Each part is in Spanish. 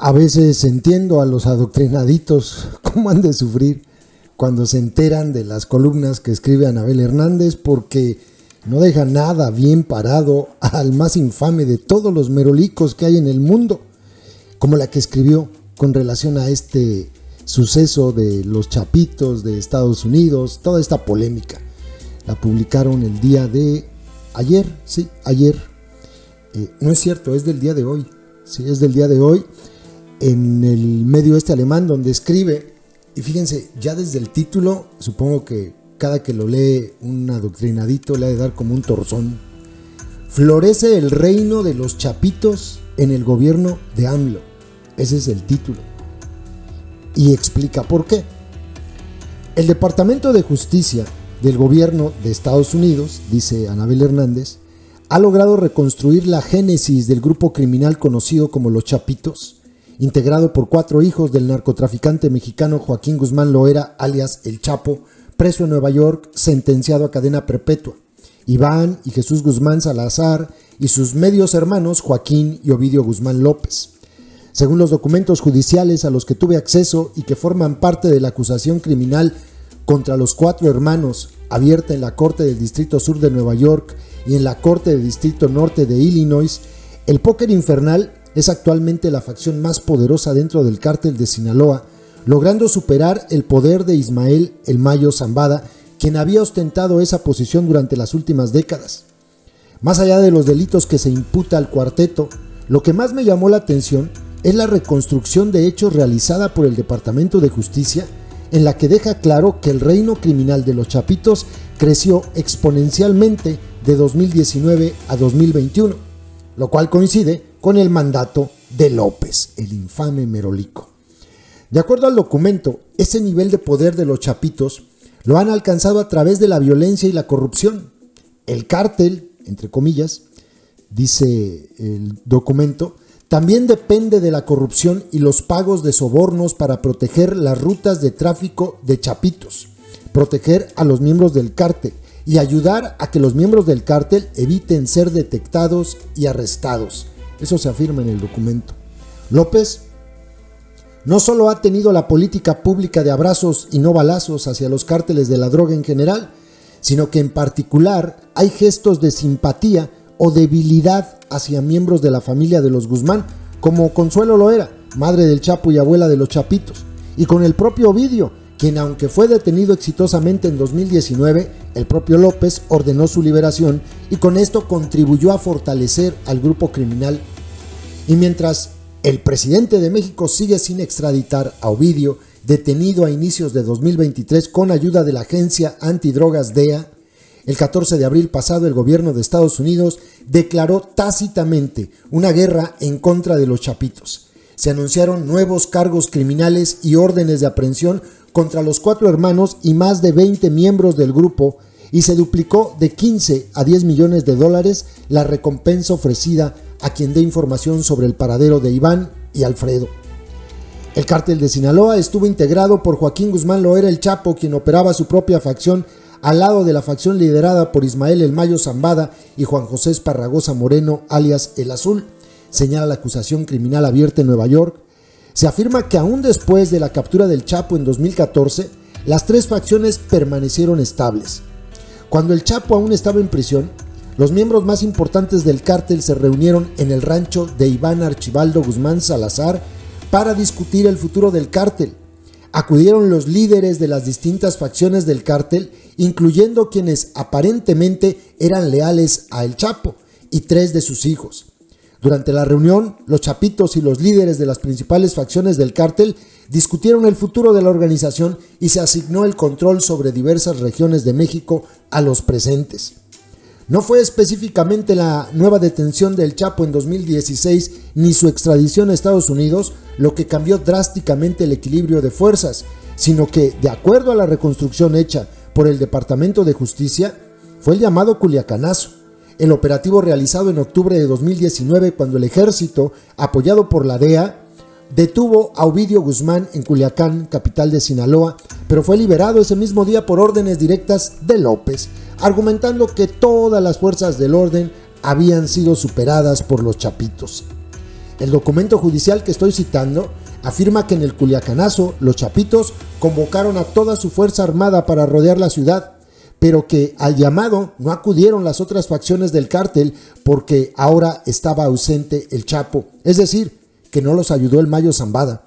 A veces entiendo a los adoctrinaditos cómo han de sufrir cuando se enteran de las columnas que escribe Anabel Hernández, porque no deja nada bien parado al más infame de todos los merolicos que hay en el mundo, como la que escribió con relación a este suceso de los chapitos de Estados Unidos, toda esta polémica. La publicaron el día de ayer, sí, ayer. No es cierto, es del día de hoy, sí, es del día de hoy, en el medio alemán, donde escribe, y fíjense, ya desde el título, supongo que cada que lo lee un adoctrinadito le ha de dar como un torzón. Florece el reino de los chapitos en el gobierno de AMLO. Ese es el título. Y explica por qué. El Departamento de Justicia del gobierno de Estados Unidos, dice Anabel Hernández, ha logrado reconstruir la génesis del grupo criminal conocido como los Chapitos, integrado por 4 hijos del narcotraficante mexicano Joaquín Guzmán Loera, alias El Chapo, preso en Nueva York, sentenciado a cadena perpetua, Iván y Jesús Guzmán Salazar y sus medios hermanos Joaquín y Ovidio Guzmán López. Según los documentos judiciales a los que tuve acceso y que forman parte de la acusación criminal contra los 4 hermanos, abierta en la Corte del Distrito Sur de Nueva York y en la Corte del Distrito Norte de Illinois, el Póker Infernal es actualmente la facción más poderosa dentro del cártel de Sinaloa, logrando superar el poder de Ismael El Mayo Zambada, quien había ostentado esa posición durante las últimas décadas. Más allá de los delitos que se imputa al cuarteto, lo que más me llamó la atención es la reconstrucción de hechos realizada por el Departamento de Justicia, en la que deja claro que el reino criminal de los Chapitos creció exponencialmente de 2019 a 2021, lo cual coincide con el mandato de López, el infame merolico. De acuerdo al documento, ese nivel de poder de los Chapitos lo han alcanzado a través de la violencia y la corrupción. El cártel, entre comillas, dice el documento, también depende de la corrupción y los pagos de sobornos para proteger las rutas de tráfico de chapitos, proteger a los miembros del cártel y ayudar a que los miembros del cártel eviten ser detectados y arrestados. Eso se afirma en el documento. López no solo ha tenido la política pública de abrazos y no balazos hacia los cárteles de la droga en general, sino que en particular hay gestos de simpatía o debilidad hacia miembros de la familia de los Guzmán, como Consuelo Loera, madre del Chapo y abuela de los Chapitos, y con el propio Ovidio, quien aunque fue detenido exitosamente en 2019, el propio López ordenó su liberación y con esto contribuyó a fortalecer al grupo criminal. Y mientras el presidente de México sigue sin extraditar a Ovidio, detenido a inicios de 2023 con ayuda de la agencia antidrogas DEA, el 14 de abril pasado el gobierno de Estados Unidos declaró tácitamente una guerra en contra de los Chapitos. Se anunciaron nuevos cargos criminales y órdenes de aprehensión contra los 4 hermanos y más de 20 miembros del grupo, y se duplicó de 15 a 10 millones de dólares la recompensa ofrecida a quien dé información sobre el paradero de Iván y Alfredo. El cártel de Sinaloa estuvo integrado por Joaquín Guzmán Loera El Chapo, quien operaba su propia facción al lado de la facción liderada por Ismael El Mayo Zambada y Juan José Esparragosa Moreno, alias El Azul, señala la acusación criminal abierta en Nueva York. Se afirma que aún después de la captura del Chapo en 2014, las 3 facciones permanecieron estables. Cuando el Chapo aún estaba en prisión, los miembros más importantes del cártel se reunieron en el rancho de Iván Archibaldo Guzmán Salazar para discutir el futuro del cártel. Acudieron los líderes de las distintas facciones del cártel, incluyendo quienes aparentemente eran leales a El Chapo y 3 de sus hijos. Durante la reunión, los Chapitos y los líderes de las principales facciones del cártel discutieron el futuro de la organización y se asignó el control sobre diversas regiones de México a los presentes. No fue específicamente la nueva detención del Chapo en 2016 ni su extradición a Estados Unidos lo que cambió drásticamente el equilibrio de fuerzas, sino que, de acuerdo a la reconstrucción hecha por el Departamento de Justicia, fue el llamado Culiacanazo, el operativo realizado en octubre de 2019 cuando el ejército, apoyado por la DEA, detuvo a Ovidio Guzmán en Culiacán, capital de Sinaloa, pero fue liberado ese mismo día por órdenes directas de López, argumentando que todas las fuerzas del orden habían sido superadas por los Chapitos. El documento judicial que estoy citando afirma que en el Culiacanazo los chapitos convocaron a toda su fuerza armada para rodear la ciudad, pero que al llamado no acudieron las otras facciones del cártel porque ahora estaba ausente el Chapo, es decir, que no los ayudó el Mayo Zambada.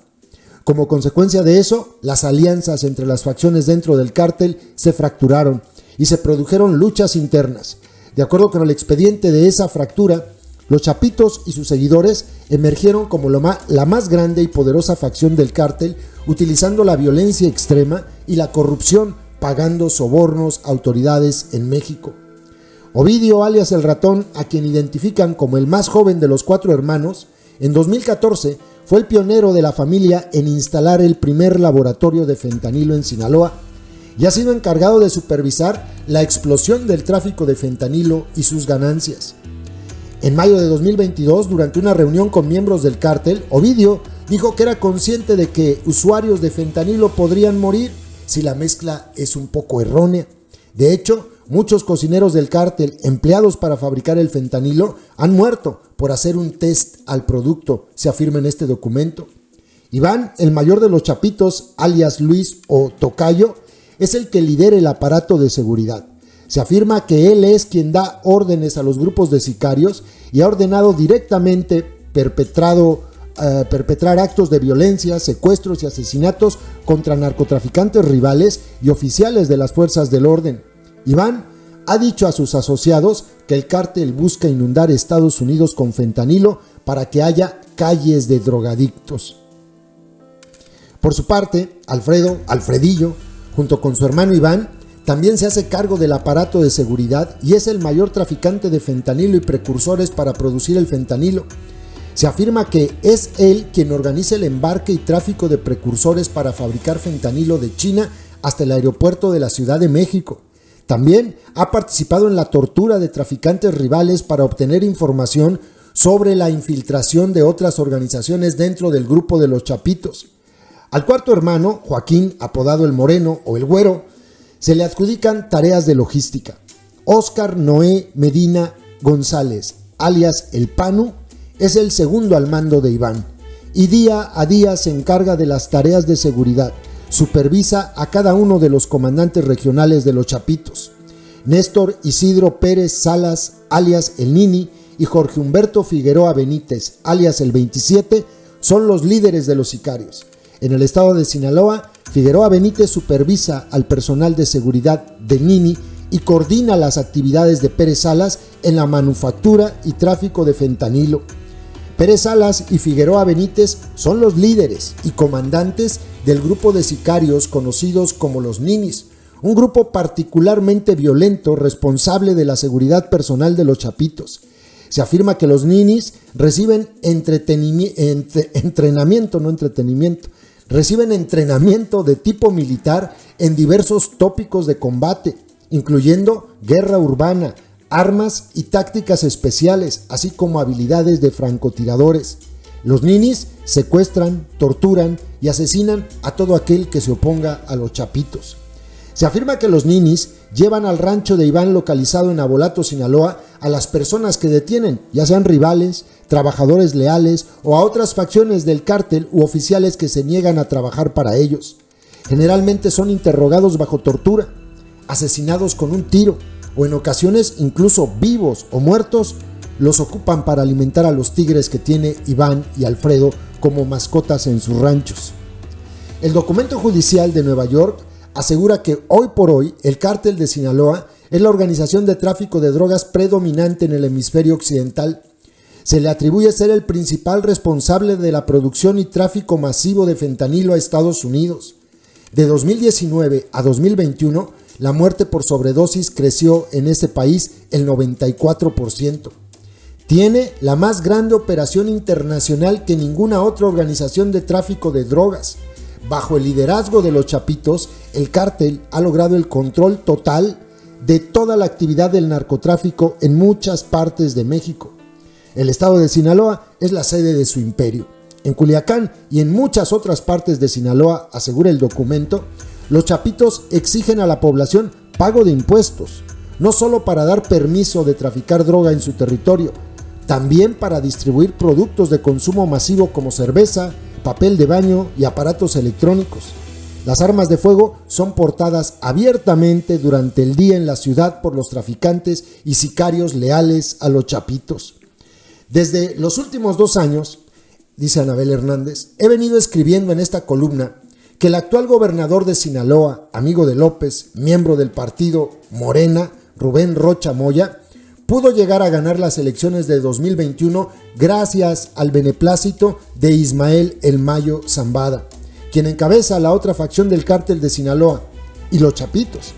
Como consecuencia de eso, las alianzas entre las facciones dentro del cártel se fracturaron y se produjeron luchas internas. De acuerdo con el expediente de esa fractura, los chapitos y sus seguidores emergieron como la más grande y poderosa facción del cártel, utilizando la violencia extrema y la corrupción, pagando sobornos a autoridades en México. Ovidio, alias El Ratón, a quien identifican como el más joven de los 4 hermanos, en 2014 fue el pionero de la familia en instalar el primer laboratorio de fentanilo en Sinaloa y ha sido encargado de supervisar la explosión del tráfico de fentanilo y sus ganancias. En mayo de 2022, durante una reunión con miembros del cártel, Ovidio dijo que era consciente de que usuarios de fentanilo podrían morir si la mezcla es un poco errónea. De hecho, muchos cocineros del cártel empleados para fabricar el fentanilo han muerto por hacer un test al producto, se afirma en este documento. Iván, el mayor de los chapitos, alias Luis o Tocayo, es el que lidera el aparato de seguridad. Se afirma que él es quien da órdenes a los grupos de sicarios y ha ordenado directamente perpetrar actos de violencia, secuestros y asesinatos contra narcotraficantes rivales y oficiales de las fuerzas del orden. Iván ha dicho a sus asociados que el cártel busca inundar Estados Unidos con fentanilo para que haya calles de drogadictos. Por su parte, Alfredillo, junto con su hermano Iván, también se hace cargo del aparato de seguridad y es el mayor traficante de fentanilo y precursores para producir el fentanilo. Se afirma que es él quien organiza el embarque y tráfico de precursores para fabricar fentanilo de China hasta el aeropuerto de la Ciudad de México. También ha participado en la tortura de traficantes rivales para obtener información sobre la infiltración de otras organizaciones dentro del grupo de los Chapitos. Al cuarto hermano, Joaquín, apodado el Moreno o el Güero, se le adjudican tareas de logística. Óscar Noé Medina González, alias El Panu, es el segundo al mando de Iván y día a día se encarga de las tareas de seguridad. Supervisa a cada uno de los comandantes regionales de los Chapitos. Néstor Isidro Pérez Salas, alias El Nini, y Jorge Humberto Figueroa Benítez, alias El 27, son los líderes de los sicarios. En el estado de Sinaloa, Figueroa Benítez supervisa al personal de seguridad de Nini y coordina las actividades de Pérez Salas en la manufactura y tráfico de fentanilo. Pérez Salas y Figueroa Benítez son los líderes y comandantes del grupo de sicarios conocidos como los Ninis, un grupo particularmente violento responsable de la seguridad personal de los Chapitos. Se afirma que los Ninis reciben entrenamiento de tipo militar en diversos tópicos de combate, incluyendo guerra urbana, armas y tácticas especiales, así como habilidades de francotiradores. Los Ninis secuestran, torturan y asesinan a todo aquel que se oponga a los Chapitos. Se afirma que los Ninis llevan al rancho de Iván localizado en Abolato, Sinaloa, a las personas que detienen, ya sean rivales, trabajadores leales o a otras facciones del cártel u oficiales que se niegan a trabajar para ellos. Generalmente son interrogados bajo tortura, asesinados con un tiro o en ocasiones incluso vivos o muertos, los ocupan para alimentar a los tigres que tiene Iván y Alfredo como mascotas en sus ranchos. El documento judicial de Nueva York asegura que hoy por hoy el cártel de Sinaloa es la organización de tráfico de drogas predominante en el hemisferio occidental. Se le atribuye ser el principal responsable de la producción y tráfico masivo de fentanilo a Estados Unidos. De 2019 a 2021, la muerte por sobredosis creció en ese país el 94%. Tiene la más grande operación internacional que ninguna otra organización de tráfico de drogas. Bajo el liderazgo de los Chapitos, el cártel ha logrado el control total de toda la actividad del narcotráfico en muchas partes de México. El estado de Sinaloa es la sede de su imperio. En Culiacán y en muchas otras partes de Sinaloa, asegura el documento, los Chapitos exigen a la población pago de impuestos, no solo para dar permiso de traficar droga en su territorio, también para distribuir productos de consumo masivo como cerveza, papel de baño y aparatos electrónicos. Las armas de fuego son portadas abiertamente durante el día en la ciudad por los traficantes y sicarios leales a los chapitos. Desde los últimos 2 años, dice Anabel Hernández, he venido escribiendo en esta columna que el actual gobernador de Sinaloa, amigo de López, miembro del partido Morena, Rubén Rocha Moya, pudo llegar a ganar las elecciones de 2021 gracias al beneplácito de Ismael El Mayo Zambada, quien encabeza la otra facción del cártel de Sinaloa, y los chapitos.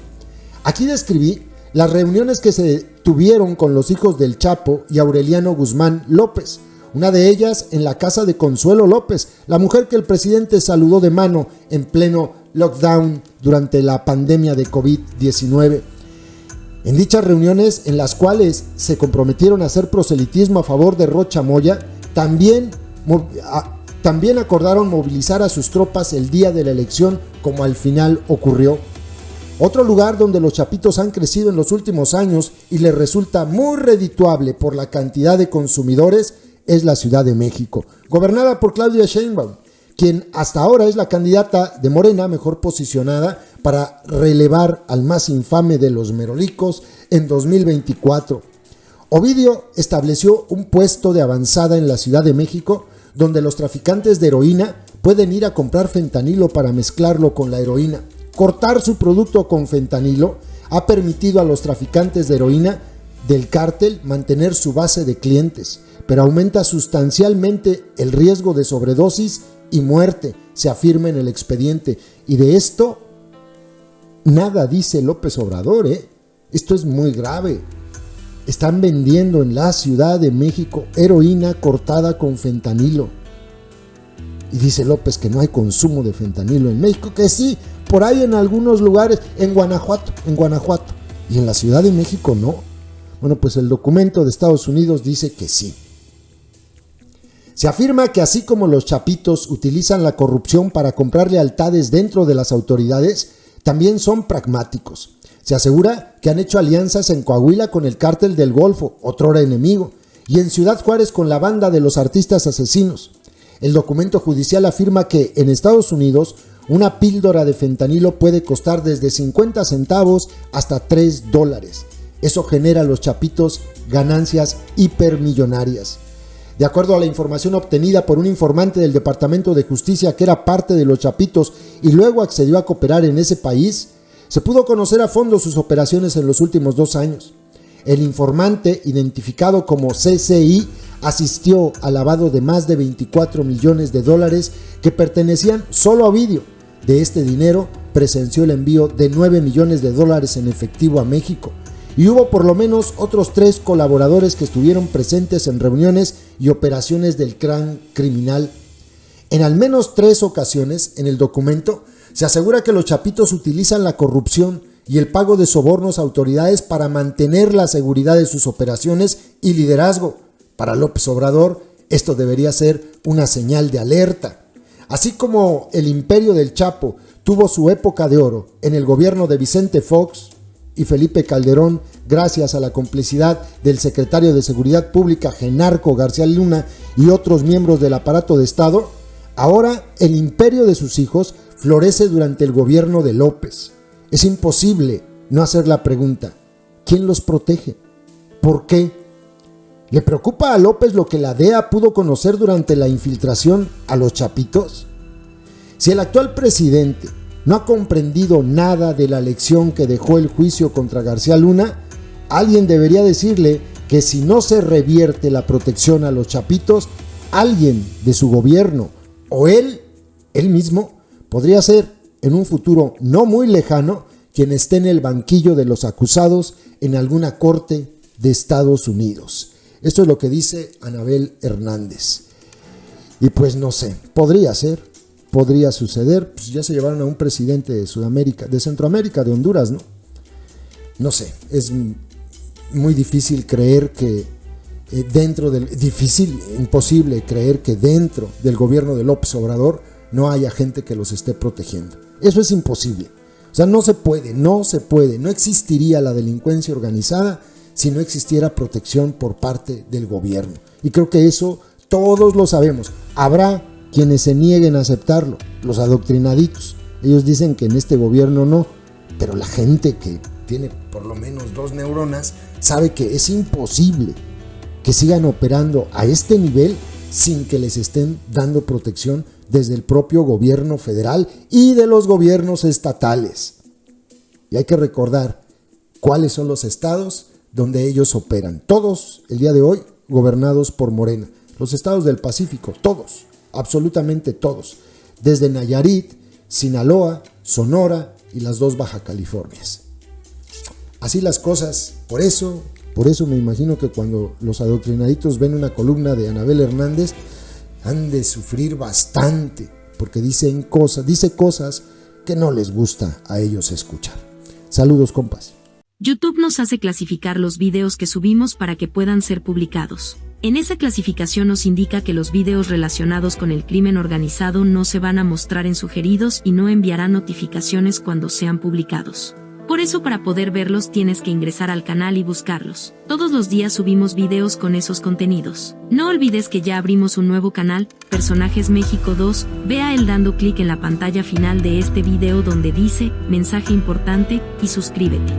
Aquí describí las reuniones que se tuvieron con los hijos del Chapo y Aureliano Guzmán López, una de ellas en la casa de Consuelo López, la mujer que el presidente saludó de mano en pleno lockdown durante la pandemia de COVID-19. En dichas reuniones, en las cuales se comprometieron a hacer proselitismo a favor de Rocha Moya, también acordaron movilizar a sus tropas el día de la elección, como al final ocurrió. Otro lugar donde los chapitos han crecido en los últimos años y les resulta muy redituable por la cantidad de consumidores es la Ciudad de México, gobernada por Claudia Sheinbaum, quien hasta ahora es la candidata de Morena mejor posicionada para relevar al más infame de los merolicos en 2024. Ovidio estableció un puesto de avanzada en la Ciudad de México donde los traficantes de heroína pueden ir a comprar fentanilo para mezclarlo con la heroína. Cortar su producto con fentanilo ha permitido a los traficantes de heroína del cártel mantener su base de clientes, pero aumenta sustancialmente el riesgo de sobredosis y muerte, se afirma en el expediente. Y de esto nada dice López Obrador, Esto es muy grave. Están vendiendo en la Ciudad de México heroína cortada con fentanilo. Y dice López que no hay consumo de fentanilo en México, que sí, por ahí en algunos lugares, en Guanajuato, y en la Ciudad de México no. Bueno, pues el documento de Estados Unidos dice que sí. Se afirma que así como los chapitos utilizan la corrupción para comprar lealtades dentro de las autoridades, también son pragmáticos. Se asegura que han hecho alianzas en Coahuila con el cártel del Golfo, otrora enemigo, y en Ciudad Juárez con la banda de los artistas asesinos. El documento judicial afirma que en Estados Unidos una píldora de fentanilo puede costar desde 50 centavos hasta $3. Eso genera a los chapitos ganancias hipermillonarias. De acuerdo a la información obtenida por un informante del Departamento de Justicia que era parte de los chapitos y luego accedió a cooperar en ese país, se pudo conocer a fondo sus operaciones en los últimos 2 años. El informante, identificado como CCI, asistió al lavado de más de $24 millones que pertenecían solo a Ovidio. De este dinero presenció el envío de $9 millones en efectivo a México. Y hubo por lo menos otros 3 colaboradores que estuvieron presentes en reuniones y operaciones del clan criminal. En al menos 3 ocasiones, en el documento, se asegura que los chapitos utilizan la corrupción y el pago de sobornos a autoridades para mantener la seguridad de sus operaciones y liderazgo. Para López Obrador, esto debería ser una señal de alerta. Así como el imperio del Chapo tuvo su época de oro en el gobierno de Vicente Fox y Felipe Calderón, gracias a la complicidad del secretario de Seguridad Pública Genarco García Luna y otros miembros del aparato de Estado, ahora el imperio de sus hijos florece durante el gobierno de López. Es imposible no hacer la pregunta: ¿quién los protege? ¿Por qué? ¿Le preocupa a López lo que la DEA pudo conocer durante la infiltración a los chapitos? Si el actual presidente no ha comprendido nada de la lección que dejó el juicio contra García Luna, alguien debería decirle que si no se revierte la protección a los chapitos, alguien de su gobierno o él mismo, podría ser en un futuro no muy lejano quien esté en el banquillo de los acusados en alguna corte de Estados Unidos. Esto es lo que dice Anabel Hernández. Y pues no sé, podría ser, podría suceder. Pues ya se llevaron a un presidente de Sudamérica, de Centroamérica, de Honduras, ¿no? No sé, es muy difícil creer que imposible creer que dentro del gobierno de López Obrador no haya gente que los esté protegiendo. Eso es imposible. O sea, no se puede, no existiría la delincuencia organizada si no existiera protección por parte del gobierno. Y creo que eso todos lo sabemos. Habrá quienes se nieguen a aceptarlo, los adoctrinaditos. Ellos dicen que en este gobierno no, pero la gente que tiene por lo menos 2 neuronas sabe que es imposible que sigan operando a este nivel sin que les estén dando protección desde el propio gobierno federal y de los gobiernos estatales. Y hay que recordar cuáles son los estados donde ellos operan. Todos, el día de hoy, gobernados por Morena. Los estados del Pacífico, todos, absolutamente todos. Desde Nayarit, Sinaloa, Sonora y las 2 Baja Californias. Así las cosas. Por eso me imagino que cuando los adoctrinaditos ven una columna de Anabel Hernández, han de sufrir bastante, porque dice cosas que no les gusta a ellos escuchar. Saludos, compas. YouTube nos hace clasificar los videos que subimos para que puedan ser publicados. En esa clasificación nos indica que los videos relacionados con el crimen organizado no se van a mostrar en sugeridos y no enviarán notificaciones cuando sean publicados. Por eso, para poder verlos tienes que ingresar al canal y buscarlos. Todos los días subimos videos con esos contenidos. No olvides que ya abrimos un nuevo canal, Personajes México 2, ve a él dando clic en la pantalla final de este video donde dice, mensaje importante, y suscríbete.